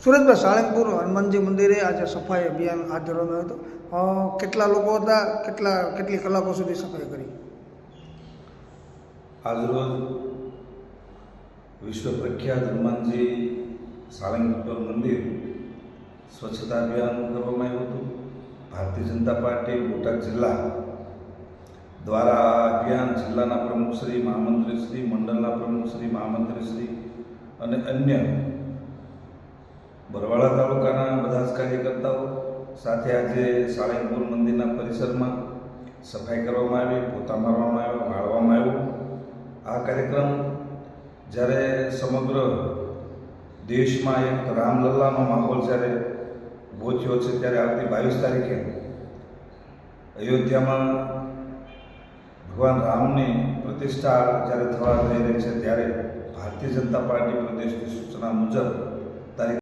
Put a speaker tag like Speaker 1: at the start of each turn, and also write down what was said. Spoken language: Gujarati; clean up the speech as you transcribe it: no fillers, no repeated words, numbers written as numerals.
Speaker 1: સુરતમાં સાળંગપુર હનુમાનજી મંદિરે આજે સફાઈ અભિયાન હાથ ધરવામાં આવ્યું હતું. કેટલા લોકો હતા, કેટલી કલાકો સુધી સફાઈ કરી?
Speaker 2: આજરોજ વિશ્વ પ્રખ્યાત હનુમાનજી સાળંગપુર મંદિર સ્વચ્છતા અભિયાન કરવામાં આવ્યું હતું. ભારતીય જનતા પાર્ટી બોટાદ જિલ્લા દ્વારા આ અભિયાન જિલ્લાના પ્રમુખશ્રી, મહામંત્રીશ્રી, મંડળના પ્રમુખશ્રી, મહામંત્રીશ્રી અને અન્ય બરવાળા તાલુકાના બધા જ કાર્યકર્તાઓ સાથે આજે સાળંગપુર મંદિરના પરિસરમાં સફાઈ કરવામાં આવી, પોતા મારવામાં આવ્યા, વાળવામાં આવ્યું. આ કાર્યક્રમ જ્યારે સમગ્ર દેશમાં એક રામલલ્લાનો માહોલ જ્યારે ઊભો થયો છે, ત્યારે આવતી 22 તારીખે અયોધ્યામાં ભગવાન રામની પ્રતિષ્ઠા જ્યારે થવા જઈ રહી છે, ત્યારે ભારતીય જનતા પાર્ટી પ્રદેશની સૂચના મુજબ